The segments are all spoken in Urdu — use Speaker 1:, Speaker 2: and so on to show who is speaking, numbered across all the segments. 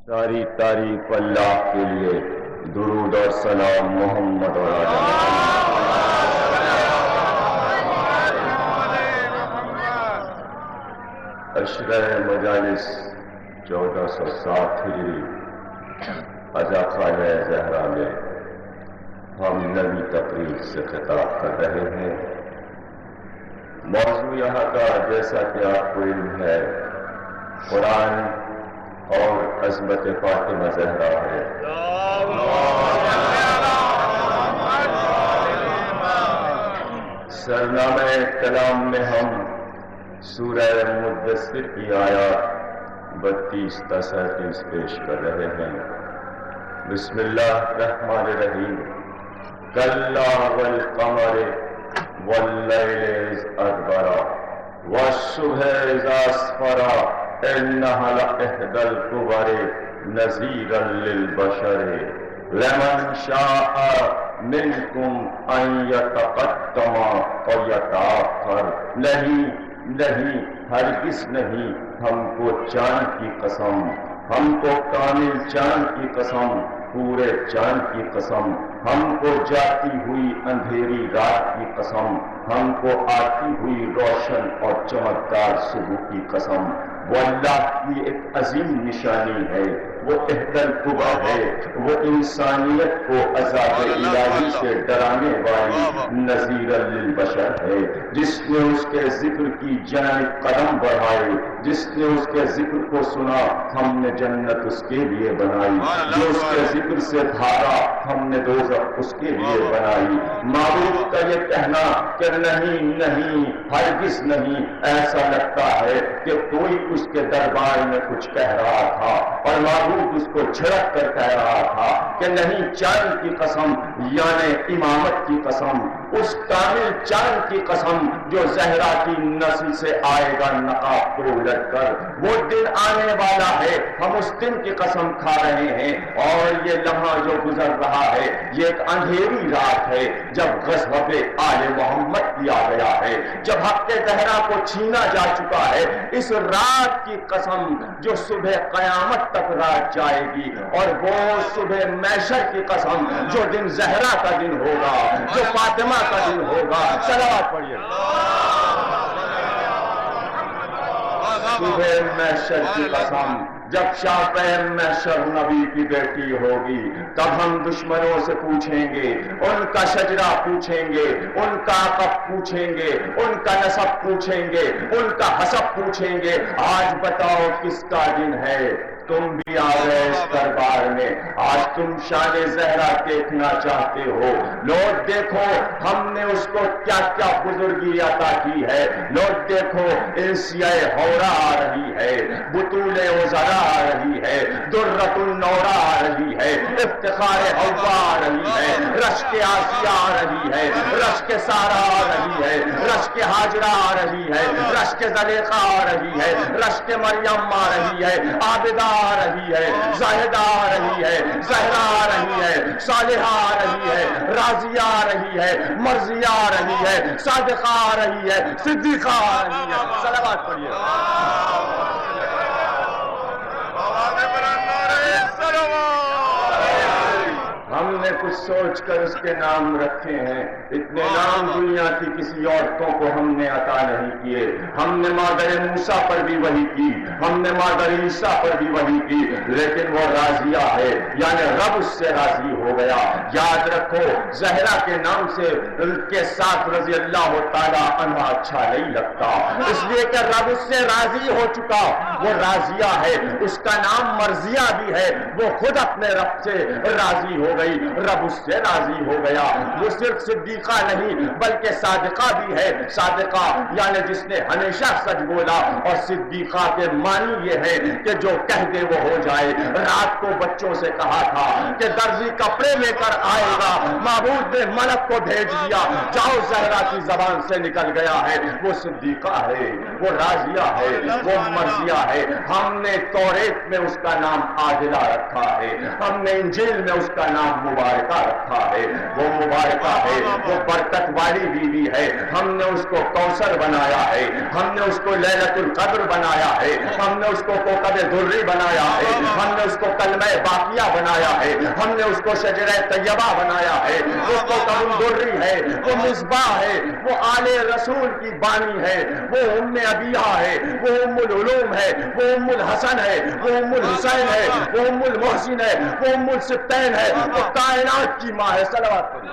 Speaker 1: ساری تعریف اللہ کے لیے، درود اور سلام محمد اور آل محمد۔ اشرح مجالس 1407 ہجری عزا خانہ زہرا میں ہم نبی تقریر سے خطاب کر رہے ہیں۔ موضوع یہاں کا جیسا کہ آپ کو علم ہے قرآن اور عظمت فاطمہ زہرا ہے۔ سرنامہ کلام میں ہم سورہ مدثر کی آیات 32 تا 37 پیش کر رہے ہیں۔ بسم اللہ الرحمن الرحیم۔ کلا والقمر واللیل اذ ادبر والصبح اذا اسفر انها لإحدى الكبر نذیرا للبشر لمن شاء منکم ان یتقدم اور یتأخر۔ نہیں ہرگز نہیں، ہم کو چاند کی قسم، ہم کو کامل چاند کی قسم، پورے چاند کی قسم، ہم کو جاتی ہوئی اندھیری رات کی قسم، ہم کو آتی ہوئی روشن اور چمکدار صبح کی قسم۔ وہ اللہ کی ایک عظیم نشانی ہے، وہ احد الکبر ہے، وہ انسانیت کو عذاب الہی سے ڈرانے والی نذیر للبشر ہے۔ جس نے اس کے ذکر کی جانب قدم بڑھائے، جس نے اس کے ذکر کو سنا، ہم نے جنت اس کے لیے بنائی، جو اس کے ذکر سے بھاگا، ہم نے دوزخ اس کے لیے بنائی۔ معبود کا یہ کہنا کہ نہیں ہرگز نہیں، ایسا لگتا ہے کہ کوئی اس کے دربار میں کچھ کہہ رہا تھا اور معبود اس کو جھڑک کر کہہ رہا تھا کہ نہیں، چاند کی قسم یعنی امامت کی قسم، اس کامل چاند کی قسم جو زہرا کی نسل سے آئے گا نقاب کو الٹ کر، وہ دن آنے والا ہے، ہم اس دن کی قسم کھا رہے ہیں۔ اور یہ لمحہ جو گزر رہا ہے یہ ایک اندھیری رات ہے جب غضب آل محمد کیا گیا ہے، جب حق زہرا کو چھینا جا چکا ہے۔ اس رات کی قسم جو صبح قیامت تک رات جائے گی، اور وہ صبح محشر کی قسم جو دن زہرا کا دن ہوگا، جو فاطمہ کا دن ہوگا۔ صلوات پڑھیے۔ صبح محشر کی قسم جب شافع محشر نبی کی بیٹی ہوگی، تب ہم دشمنوں سے پوچھیں گے، ان کا شجرہ پوچھیں گے، ان کا عقب پوچھیں گے، ان کا نسب پوچھیں گے، ان کا حسب پوچھیں گے، آج بتاؤ کس کا دن ہے؟ تم بھی آ گئے اس دربار میں، آج تم شان زہرا دیکھنا چاہتے ہو۔ لوگ دیکھو ہم نے اس کو کیا کیا بزرگی عطا کی ہے، لوگ دیکھو انسیہ ہورا آ رہی ہے، بطول وزرا آ رہی ہے، درۃ النورا آ رہی ہے، افتخار حوا آ رہی ہے، رشک آسیہ آ رہی ہے، رشک سارا آ رہی ہے، رشک ہاجرہ آ رہی ہے، رشک زلیخا آ رہی ہے، رشک مریم آ رہی ہے، عابدہ آ رہی ہے، زاہدہ آ رہی ہے، زہرا آ رہی ہے، صالحہ آ رہی ہے، راضیہ آ رہی ہے، مرضیہ آ رہی ہے، صادقہ آ رہی ہے، صدیقہ آ رہی ہے۔ صلوات پڑھیے۔ ہم نے کچھ سوچ کر اس کے نام رکھے ہیں، اتنے نام دنیا کی کسی عورتوں کو ہم نے عطا نہیں کیے۔ ہم نے مادر موسیٰ پر بھی وہی کی، ہم نے مادر عیسیٰ پر بھی وہی کی، لیکن وہ راضیہ ہے، یعنی رب اس سے راضی ہو گیا۔ یاد رکھو زہرا کے نام سے ان کے ساتھ رضی اللہ تعالیٰ عنہ اچھا نہیں لگتا، اس لیے کہ رب اس سے راضی ہو چکا، وہ راضیہ ہے۔ اس کا نام مرضیہ بھی ہے، وہ خود اپنے رب سے راضی ہو گئی، رب اس سے راضی ہو گیا۔ وہ صرف صدیقہ نہیں بلکہ صادقہ بھی ہے۔ صادقہ یعنی جس نے ہمیشہ سچ بولا، اور صدیقہ کے معنی یہ ہے کہ جو کہہ دے وہ ہو جائے۔ رات کو بچوں سے کہا تھا کہ درزی کپڑے لے کر آئے گا، معبود نے ملک کو بھیج دیا، جاؤ زہرا کی زبان سے نکل گیا ہے۔ وہ صدیقہ ہے، وہ راضیہ ہے، وہ مرضیہ ہے۔ ہم نے توریت میں اس کا نام عادلہ رکھا ہے، ہم نے انجیل میں اس کا نام مبارکہ رکھا ہے۔ وہ مبارکہ ہے، وہ برکت والی بیوی ہے، ہم نے اس کو کوثر بنایا ہے، ہم نے اس کو لیلۃ القدر بنایا ہے، ہم نے اس کو کوکب درری بنایا ہے، ہم نے اس اس کو کلمہ باقیہ بنایا ہے، ہم نے اس کو شجرہ طیبہ بنایا ہے، اس کو کمندری ہے، وہ مصباح ہے، وہ آل رسول کی بانی ہے، وہ ام ابیہ ہے، وہ ام العلوم ہے، وہ ام الحسن ہے، وہ ام الحسین ہے، وہ ام المحسن ہے، وہ ام السبتین ہے، وہ کائنات کی ماں ہے۔ صلوات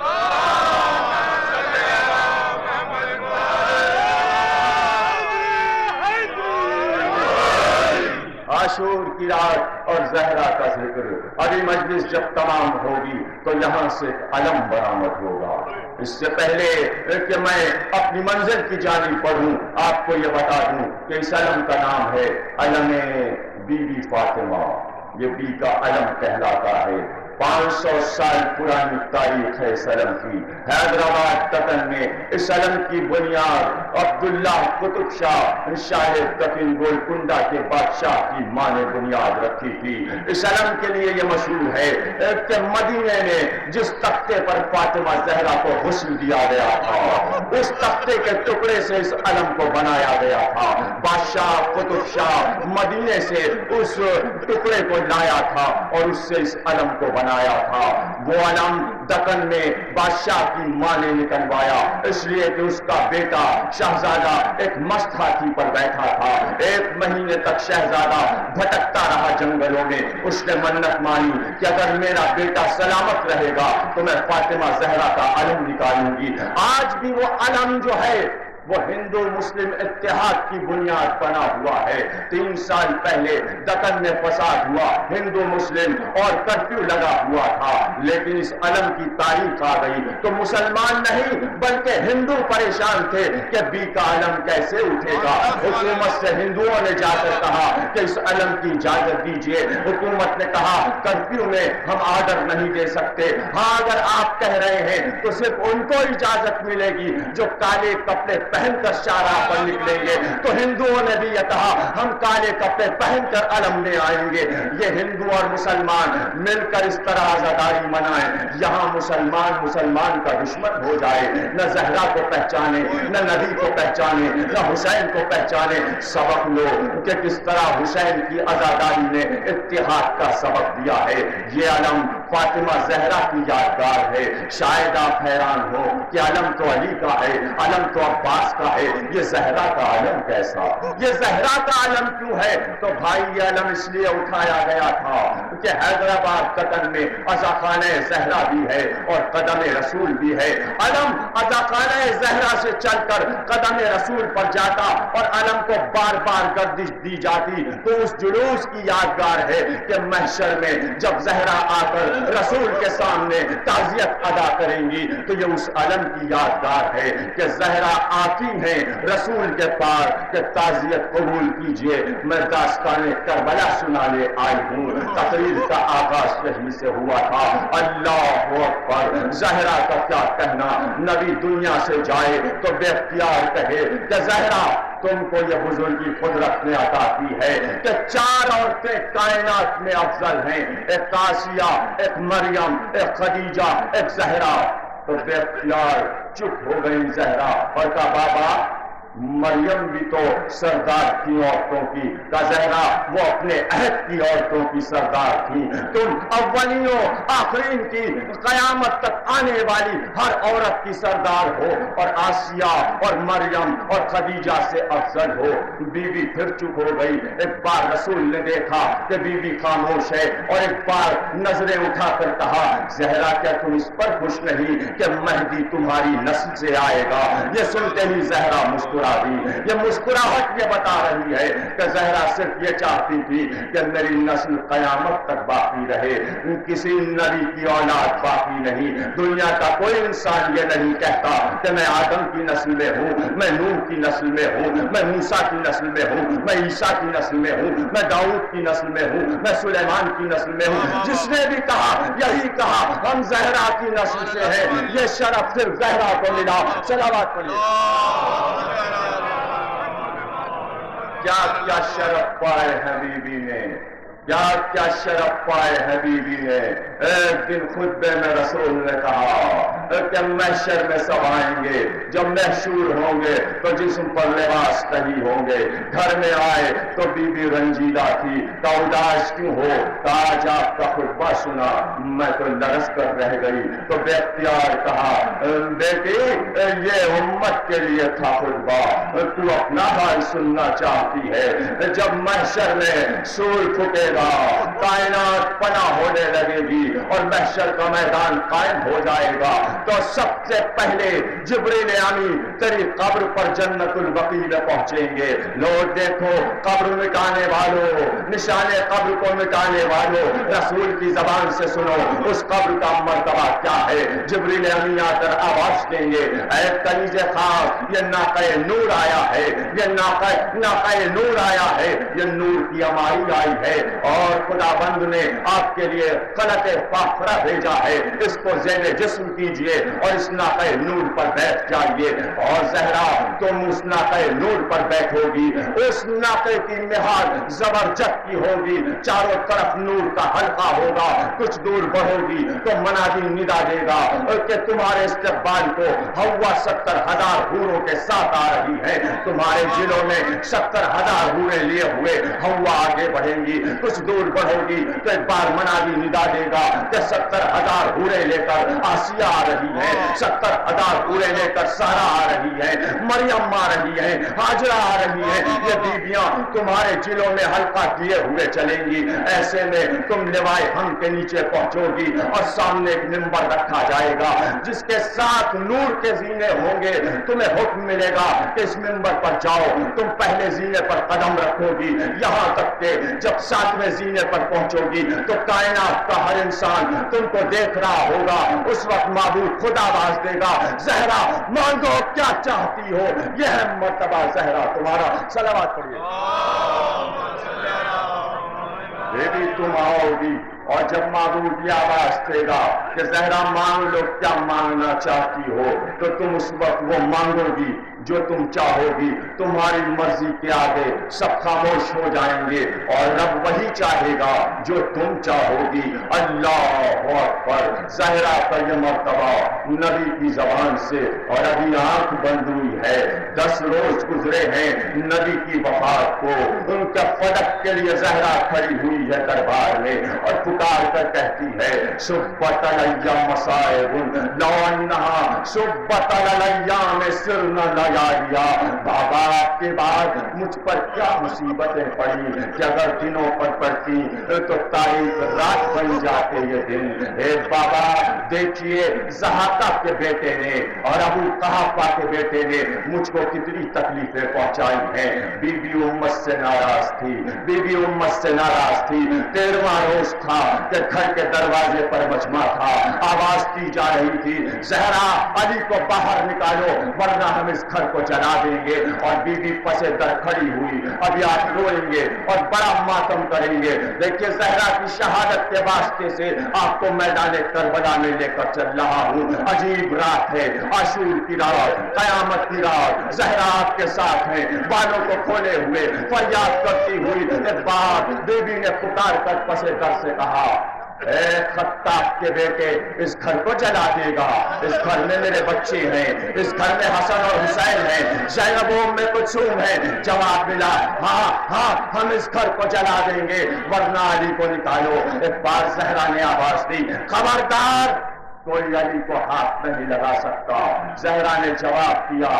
Speaker 1: عاشور کی رات اور زہرا کا ذکر، ابھی مجلس جب تمام ہوگی تو یہاں سے علم برآمد ہوگا۔ اس سے پہلے کہ میں اپنی منزل کی جانب بڑھوں، آپ کو یہ بتا دوں کہ اس علم کا نام ہے علم بی بی فاطمہ۔ یہ بی کا علم کہلاتا ہے۔ 500 سال پرانی تاریخ ہے اس علم کی۔ حیدرآباد دکن میں اس علم کی بنیاد عبداللہ قطب شاہ دکن گولکنڈہ کے بادشاہ کی ماں نے بنیاد رکھی تھی۔ اس علم کے لیے یہ مشہور ہے کہ مدینے میں جس تختے پر فاطمہ زہرا کو غسل دیا گیا تھا، اس تختے کے ٹکڑے سے اس علم کو بنایا گیا تھا۔ بادشاہ قطب شاہ مدینے سے اس ٹکڑے کو لایا تھا اور اس سے اس علم کو بنایا تھا۔ وہ علم دکن میں بادشاہ کی ماں نے نکلوایا، اس لیے کہ اس کا بیٹا شہزادہ ایک مست ہاتھی پر بیٹھا تھا۔ 1 مہینے تک شہزادہ بھٹکتا رہا جنگلوں میں۔ اس نے منت مانی کہ اگر میرا بیٹا سلامت رہے گا تو میں فاطمہ زہرا کا علم نکالوں گی۔ آج بھی وہ علم جو ہے وہ ہندو مسلم اتحاد کی بنیاد بنا ہوا ہے۔ 3 سال پہلے دکن میں فساد ہوا، ہندو مسلم اور کرفیو لگا ہوا تھا، لیکن اس علم کی تاریخ آ گئی تو مسلمان نہیں بلکہ ہندو پریشان تھے کہ بی کا علم کیسے اٹھے گا۔ حکومت سے ہندوؤں نے جا کر کہا کہ اس علم کی اجازت دیجیے۔ حکومت نے کہا کرفیو میں ہم آرڈر نہیں دے سکتے، ہاں اگر آپ کہہ رہے ہیں تو صرف ان کو اجازت ملے گی جو کالے کپڑے پہن کر شاہراہ پر نکلیں گے۔ تو ہندوؤں نے بھی یہ کہا ہم کالے کپڑے پہن کر علم لے آئیں گے۔ یہ ہندو اور مسلمان مل کر اس طرح عزاداری منائیں، یہاں مسلمان کا دشمن ہو جائے، نہ زہرا کو پہچانے، نہ نبی کو پہچانے، نہ حسین کو پہچانے۔ سبق لو کہ کس طرح حسین کی عزاداری نے اتحاد کا سبق دیا ہے۔ یہ علم فاطمہ زہرا کی یادگار ہے۔ شاید آپ حیران ہو کہ علم تو علی کا ہے، علم تو عباس کا ہے، یہ زہرا کا علم کیسا؟ یہ زہرا کا علم کیوں ہے؟ تو بھائی یہ علم اس لیے اٹھایا گیا تھا کہ حیدرآباد دکن میں عزاخانہ زہرا بھی ہے اور قدم رسول بھی ہے۔ علم عزاخانہ زہرا سے چل کر قدم رسول پر جاتا اور علم کو بار بار گردش دی جاتی تو اس جلوس کی یادگار ہے کہ محشر میں جب زہرا آ کر رسول کے سامنے تعزیت ادا کریں گی تو یہ اس علم کی یادگار ہے کہ زہرا آتی ہیں رسول کے پار کہ تعزیت قبول کیجئے، میں داستان کربلا سنانے آئی ہوں۔ تقریر کا آغاز یہیں سے ہوا تھا۔ اللہ اکبر، زہرا کا کیا کہنا، نبی دنیا سے جائے تو بے اختیار کہے کہ زہرا تم کو یہ بزرگی قدرت نے عطا کی ہے کہ 4 عورتیں کائنات میں افضل ہیں، ایک آسیہ، ایک مریم، ایک خدیجہ، ایک زہرا۔ تو بے اختیار چپ ہو گئی زہرا اور کہا بابا مریم بھی تو سردار تھی عورتوں کی، کا زہرا وہ اپنے عہد کی عورتوں کی سردار تھی، تم اولیوں آخرین کی قیامت تک آنے والی ہر عورت کی سردار ہو اور آسیہ اور مریم اور خدیجہ سے افضل ہو۔ بی بی پھر چپ ہو گئی۔ ایک بار رسول نے دیکھا کہ بی بی خاموش ہے اور ایک بار نظریں اٹھا کر کہا زہرا کیا تم اس پر خوش نہیں کہ مہدی تمہاری نسل سے آئے گا؟ یہ سنتے ہی زہرا مسکرا دی۔ یہ مسکراہٹ یہ بتا رہی ہے کہ زہرا صرف یہ چاہتی تھی کہ میری نسل قیامت تک باقی رہے، کسی نبی کی اولاد باقی نہیں۔ دنیا کا کوئی انسان یہ نہیں کہتا کہ میں آدم کی نسل میں ہوں، میں نوح کی نسل میں ہوں، میں موسیٰ کی نسل میں ہوں، میں عیسیٰ کی نسل میں ہوں، میں داؤد کی نسل میں ہوں، میں سلیمان کی نسل میں ہوں۔ جس نے بھی کہا یہی کہا ہم زہرا کی نسل سے ہیں۔ یہ شرف صرف زہرا کو ملا۔ صلوات پڑھیے۔ کیا کیا شرف پائے حبیبی نے، کیا کیا شرف پائے حبیبی نے۔ ایک دن خطبے میں رسول نے کہا کہ محشر میں سب آئیں گے، جب محشور ہوں گے تو جسم پر لباس نہیں ہوں گے، گھر میں آئے تو بی بی رنجیدہ تھی، کہ اداس کیوں ہو، کہ آج آپ کا خطبہ سنا میں تو لرز کر رہ گئی، تو بے اختیار کہا بیٹی یہ امت کے لیے تھا خطبہ، تو اپنا حال سننا چاہتی ہے؟ جب محشر میں سور پھٹے گا، کائنات پناہ ہونے لگے گی اور محشر کا میدان قائم ہو جائے گا، تو سب سے پہلے جبریل امین تیری قبر پر جنت البقیع میں پہنچیں گے۔ لوگ دیکھو قبر مٹانے والوں، نشان قبر کو مٹانے والوں، رسول کی زبان سے سنو اس قبر کا مرتبہ کیا ہے۔ جبریل امین آ کر آواز دیں گے اے کنیز خاک، یہ ناقہ نور آیا ہے، یہ ناقہ نور آیا ہے، یہ نور کی امائی آئی ہے اور خدا بند نے آپ کے لیے خلق فاخرہ بھیجا ہے، اس کو ذیل جسم کیجئے اور اس ناقہ نور پر بیٹھ جائیے۔ اور زہرا تم اس ناقہ نور پر بیٹھو گی، اس ناقے کی مہار زبرجد کی ہوگی، چاروں طرف نور کا حلقہ ہوگا، کچھ دور بڑھو گی تو منادی ندا دے گا کہ تمہارے استقبال کو ہوا 70,000 حوروں کے ساتھ آ رہی ہے، تمہارے دلوں میں 70,000 حوریں لیے ہوئے ہوا آگے بڑھیں گی، کچھ دور بڑھو گی تو ایک بار منادی ندا دے گا کہ 70,000 حوریں لے کر آسیہ آ رہی ہے، 70,000 حوریں لے کر سارا آ رہی ہے، مریم آ رہی ہے، ہاجرہ آ رہی ہے، یہ بیویاں تمہارے دلوں میں حلقہ کیے ہوئے چلیں گی۔ ایسے میں تم لوائے ہم کے نیچے پہنچو گی اور سامنے ایک منبر رکھا جائے گا جس کے ساتھ نور کے زینے ہوں گے، تمہیں حکم ملے گا کہ اس منبر پر جاؤ، تم پہلے زینے پر قدم رکھو گی، یہاں تک کہ جب 7ویں زینے پر پہنچو گی تو کائنات کا ہر انسان تم کو دیکھ رہا ہوگا، اس وقت معبود خدا آواز دے گا زہرا مانگو کیا چاہتی ہو، یہ ہے مرتبہ زہرا تمہارا۔ صلوات پڑھیے۔ بیٹی تم آؤ گی اور جب معبود یہ آواز دے گا کہ زہرا مانگ لو کیا مانگنا چاہتی ہو، تو تم اس وقت وہ مانگو گی جو تم چاہو گی، تمہاری مرضی کے آگے سب خاموش ہو جائیں گے اور رب وہی چاہے گا جو تم چاہو گی۔ اللہ اکبر۔ زہرا کا یہ مرتبہ نبی کی زبان سے، اور ابھی آنکھ بند ہوئی ہے، 10 روز گزرے ہیں نبی کی وفات کو، ان کے فدق کے لیے زہرا کھڑی ہوئی ہے دربار میں اور پکار کر کہتی ہے سبت علیہ مصائب لو انہا سبت علیہ میں سرنا لیالیا، بابا آپ کے بعد مجھ پر کیا مصیبتیں پڑی کہ اگر دنوں پر پڑتی تو تاریخ رات بن جاتے یہ دن۔ اے بابا دیکھیے زہاقہ کے بیٹے نے اور ابو قحافہ کے بیٹے نے مجھ کو کتنی تکلیفیں پہنچائی ہیں۔ بی بی امت سے ناراض تھی، بی بی امت سے ناراض تھی۔ 13واں روز تھا کہ گھر کے دروازے پر مجمع تھا، آواز دی جا رہی تھی زہرا علی کو باہر نکالو ورنہ ہم اس گھر کو جلا دیں گے، اور بی بی پسے در کھڑی ہوئی، ابھی آپ روئیں گے اور بڑا ماتم کریں گے۔ دیکھیے زہرا کی شہادت کے واسطے سے آپ کو میدان کربلا میں لے کر چل رہا ہوں۔ عجیب رات ہے، عاشور کی رات، قیامت کی رات، زہرا آپ کے ساتھ ہیں، بالوں کو کھولے ہوئے فریاد کرتی ہوئی ایک بار بی بی نے پکار کر پسے در سے کہا اے خطاب کے بیٹے اس گھر کو جلا دے گا، اس گھر میں میرے بچے ہیں، اس گھر میں حسن اور حسین ہیں، زینب و ام کلثوم ہیں۔ جواب ملا ہاں ہاں ہم اس گھر کو جلا دیں گے ورنہ علی کو نکالو۔ ایک بار زہرا نے آواز دی خبردار کوئی علی کو ہاتھ نہیں لگا سکتا۔ زہرا نے جواب دیا،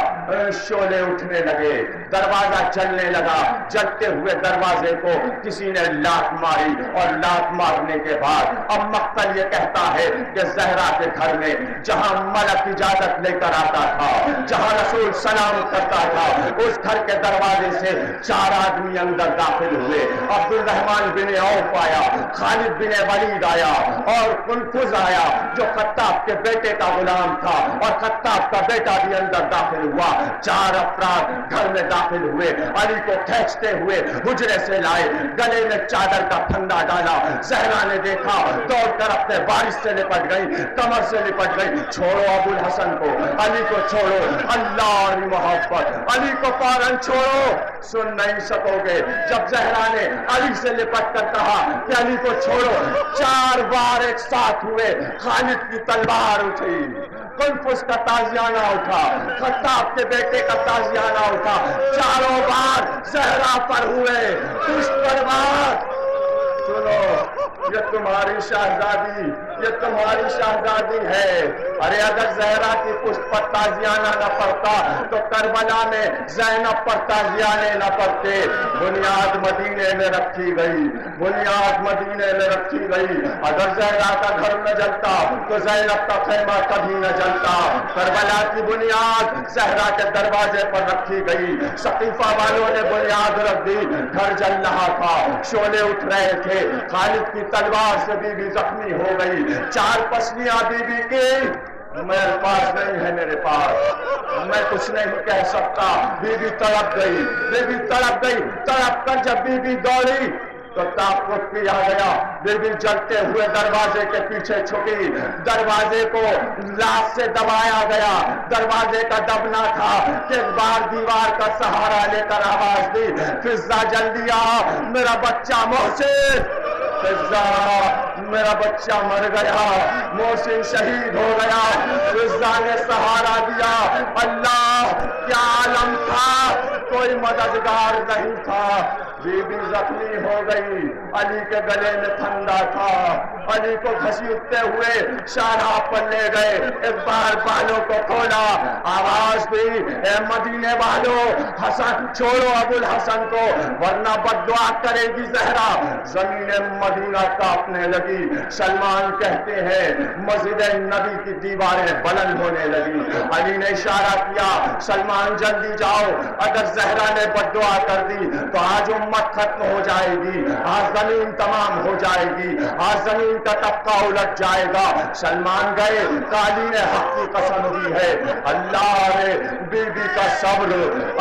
Speaker 1: شعلے اٹھنے لگے، دروازہ چلنے لگا، جلتے ہوئے دروازے کو کسی نے لات ماری اور لات مارنے کے بعد اب مقتل یہ کہتا ہے کہ زہرا کے گھر میں جہاں ملک اجازت لے کر آتا تھا، جہاں رسول سلام کرتا تھا، اس گھر کے دروازے سے 4 آدمی اندر داخل ہوئے۔ عبد الرحمن بن عوف آیا، خالد بن ولید آیا اور کنفذ آیا جو خطاب کے بیٹے کا غلام تھا، اور خطاب کا بیٹا بھی اندر داخل ہوا۔ 4 افراد گھر میں داخل ہوئے، علی کو کھینچتے ہوئے حجرے سے لائے، گلے میں چادر کا پھندا ڈالا۔ زہرا نے دیکھا، دوڑ کر اپنے وارث سے لپٹ گئی، کمر سے لپٹ گئی، چھوڑو ابو الحسن کو، علی کو چھوڑو، اللہ اور محبت، علی کو فوراً چھوڑو۔ سن نہیں سکوگے. جب زہرا نے علی سے لپٹ کر کہا کہ علی کو چھوڑو، 4 بار ایک ساتھ ہوئے. خالد کی تلوار اٹھی، قنفذ کا تازیانہ اٹھا، خطاب کے بیٹے کا تازیانہ اٹھا. 4 بار زہرا پر ہوئے. پشت پر بات سنو، یہ تمہاری شہزادی، یہ تمہاری شہزادی ہے. ارے اگر زہرا کی پشت پر تازیانہ نہ پڑتا تو کربلا میں زینب پر تازیانے نہ پڑتے. بنیاد مدینے میں رکھی گئی، بنیاد مدینے میں رکھی گئی. اگر زہرا کا گھر نہ جلتا تو زینب کا خیمہ کبھی نہ جلتا. کربلا کی بنیاد زہرا کے دروازے پر رکھی گئی. سقیفہ والوں نے بنیاد رکھ دی. گھر جل رہا تھا، شعلے اٹھ رہے تھے. خالد کی تلوار سے بی بی زخمی ہو گئی. 4 پسلیاں بی بی کی میرے پاس نہیں ہے، میرے پاس میں کچھ نہیں کہہ سکتا. بی بی تڑپ گئی، بی بی تڑپ گئی. تڑپ کر جب بی بی دوڑی تو تاپت کیا گیا. بی بی جلتے ہوئے دروازے کے پیچھے چھپی. دروازے کو لاش سے دبایا گیا. دروازے کا دبنا تھا کہ ایک بار دیوار کا سہارا لے کر آواز دی، فضہ جلدی آ، میرا بچہ محسن. فضہ، میرا بچہ مر گیا، محسن شہید ہو گیا. فضہ نے سہارا دیا. اللہ کیا عالم تھا، کوئی مددگار نہیں تھا. بی بی زخمی ہو گئی. علی کے گلے میں پھندا تھا. علی کو گھسیٹتے ہوئے شاہراہ پر لے گئے. ایک بار بالوں کو کھولا، آواز دی، اے مدینے والوں، حسن چھوڑو ابو الحسن کو ورنہ بد دعا کرے گی زہرا. زمین مدینہ کانپنے لگی. سلمان کہتے ہیں مسجد نبی کی دیواریں بلند ہونے لگی. علی نے اشارہ کیا، سلمان جلدی جاؤ، اگر زہرا نے بد دعا کر دی تو آج امت ختم ہو جائے گی، آج زمین تمام ہو جائے گی، آج زمین کا طبقہ الٹ جائے گا. سلمان گئے. علی نے حق کی قسم دی ہے، اللہ رے بی بی کا صبر،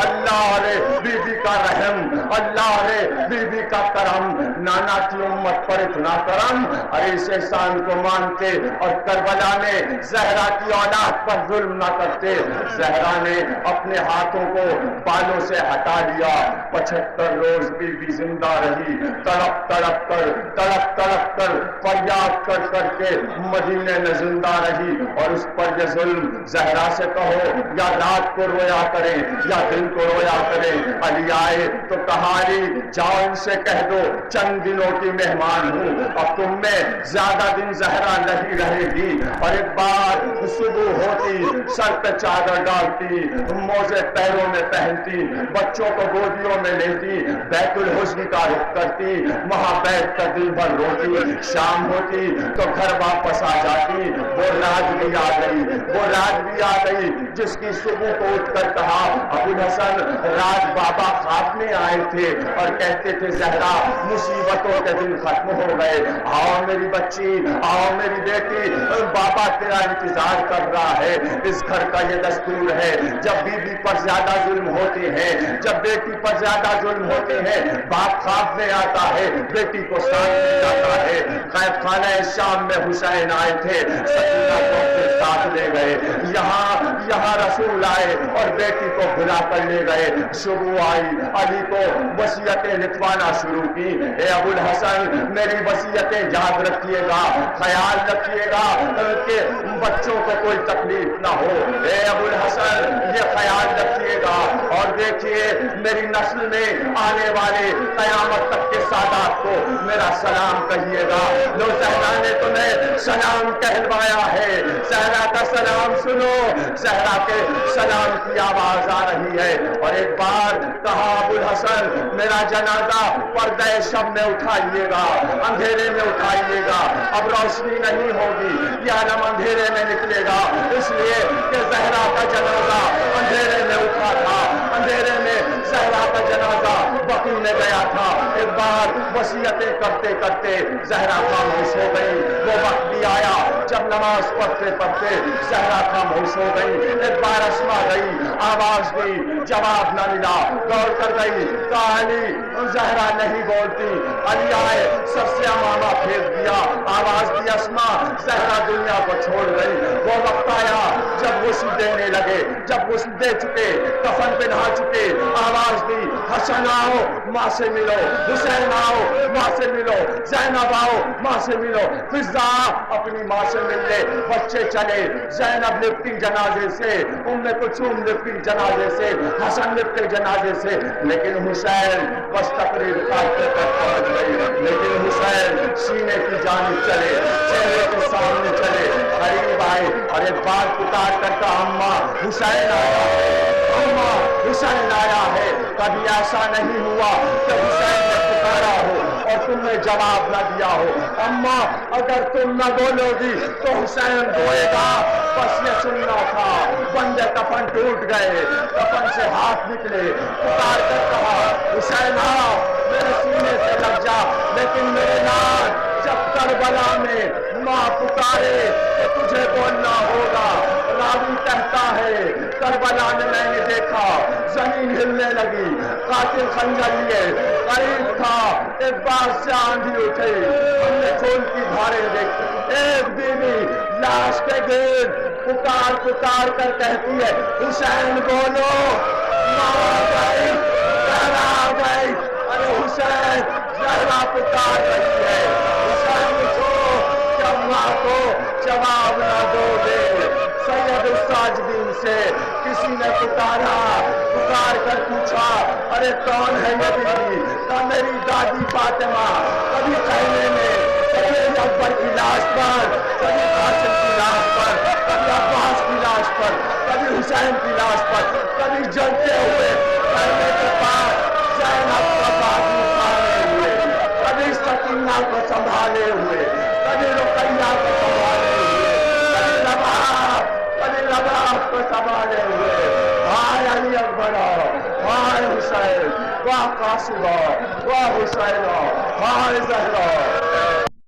Speaker 1: اللہ رے بی بی کا رحم، اللہ رے بی بی کا کرم. نانا کی امت پر اتنا کرم، اور اس احسان کو مانتے اور کربلا میں زہرا کی اولاد پر ظلم نہ کرتے. زہرا نے اپنے ہاتھوں کو بالوں سے ہٹا لیا. 75 روز بی بی زندہ رہی. تڑپ تڑپ کر، تڑپ تڑپ کر، فریاد کر کر کے مدینے میں زندہ رہی. اور اس پر یہ ظلم، زہرا سے کہو یا رات کو رویا کریں یا دن کو رویا کریں. علی آئے تو کہا، علی جاؤ ان سے کہہ دو چند دنوں کی مہمان ہوں، اب تم میں زیادہ دن زہرا نہیں رہے گی. اور ایک بار صبح ہوتی، سر پہ چادر ڈالتی، موزے پیروں میں پہنتی، بچوں کو گودیوں میں لیتی، بیت الحسن کا رخ کرتی، وہاں بیٹھ کر دن بھر روتی. شام ہوتی تو گھر واپس آ جاتی. وہ رات بھی آ گئی، وہ رات بھی آ گئی جس کی صبح کو اٹھ کر کہا، ابو الحسن رات بابا خواب میں آئے تھے اور کہتے تھے زہرا مصیبتوں کے دن ختم ہو گئے، آؤ میری بچی، آؤ میری بیٹی، بابا تیرا انتظار کر رہا ہے. اس گھر کا یہ دستور ہے، جب بی بی پر زیادہ ظلم ہوتے ہیں، جب بیٹی پر زیادہ ظلم ہوتے ہیں، باپ خواب میں آتا ہے، بیٹی کو ساتھ لے جاتا ہے. غیب خانہ شام میں حسین آئے تھے، سکینہ کو اپنے ساتھ لے گئے. یہاں رسول آئے اور بیٹی کو بلا کر لے گئے. شروع آئی، علی کو وصیتیں لکھوانا شروع کی. اے ابو الحسن میری وصیتیں یاد رکھیے گا، خیال رکھیے گا کہ بچوں کو کوئی تکلیف نہ ہو. اے ابو الحسن یہ خیال رکھیے گا. اور دیکھیے میری نسل میں آنے والے قیامت تک کے سادات کو میرا سلام کہیے گا. لو زہرا نے تمہیں سلام کہلوایا ہے، زہرا کا سلام سنو. زہرا کے سلام کی آواز آ رہی ہے. اور ایک بار کہا، ابو الحسن میرا جنازہ پردہ شب میں اٹھائیے گا، اندھیرے میں اٹھائیے گا. اب روشنی نہیں ہوگی، یہ عالم اندھیرے میں نکلے گا، اس لیے کہ زہرا کا جنازہ اندھیرے میں اٹھا تھا، اندھیرے میں زہرا کا جنازہ بقیع میں گیا تھا. ایک بار وصیتیں کرتے کرتے زہرا خاموش ہو گئی. وہ وقت بھی آیا جب نماز پڑھتے پڑھتے زہرا خاموش ہو گئی. ایک بار اسما گئی، آواز دی، جواب نہ ملا. دوڑ کر گئی، کہا علی زہرا نہیں بولتی. علی آئے، سب سے امامہ پھینک دیا، آواز دی، اسما زہرا دنیا کو چھوڑ گئی. وہ وقت آیا جب غسل دینے لگے، جب غسل دے چکے، کفن پہنا چکے، آواز دی حسن آؤ ماں سے ملو، حسین آؤ ماں سے ملو، زینب آؤ ماں سے ملو، فضا اپنی ماں سے مل لے۔ بچے چلے، زینب لپٹی جنازے سے، ام کلثوم لپٹی جنازے سے، حسن لپٹے جنازے سے، لیکن حسین بس تقریر کرتے تک پہنچ گئی، لیکن حسین سینے کی جانب چلے، چہرے کے سامنے چلے، قریب آئے اور ایک بار پکار کر کہا اماں حسین آیا ہے، اماں حسین آیا ہے۔ کبھی ایسا نہیں ہوا کہ حسین نے پکارا ہو اور تم نے جواب نہ دیا ہو۔ اماں اگر تم نہ بولو گی تو حسین روئے گا، بس یہ سننا تھا۔ بندے کفن ٹوٹ گئے، کفن سے ہاتھ نکلے، پکار کر کہا حسین آ میرے سینے سے لگ جا، لیکن میرے لال جب کربلا میں ماں پکارے تو تجھے بولنا ہوگا۔ راوی کہتا ہے کربلا میں میں نے دیکھا زمین ہلنے لگی، قاتل خنجر لیے قریب تھا، ایک بار سے آندھی اٹھے، ہم نے خون کی دھاریں دیکھی، ایک بیوی لاش کے گرد پکار پکار کر کہتی ہے حسین بولو، ماں آ گئی، زہرا آ گئی، ارے حسین زہرا پکار رہی ہے، حسین اٹھو، جب ماں کو جواب نہ دو گے۔ سید الساجدین سے کسی نے پکارا، پکار کر پوچھا ارے کون ہے یہ بیوی؟ کہا میری دادی فاطمہ۔ کبھی خیمے میں، کبھی اکبر کی لاش پر، کبھی قاسم کی لاش پر، کبھی عباس کی لاش پر، کبھی حسین کی لاش پر، کبھی جلتے ہوئے خیمے کے پاس زینب کا بازو اٹھائے ہوئے، کبھی سکینہ کو سنبھالے ہوئے، کبھی رقیہ کو سنبھالے ہوئے، کبھی لباس کو سنبھالے ہوئے، ہائے علی اکبر، ہائے حسین، واہ قاسم، واہ حسین، ہائے زہرا۔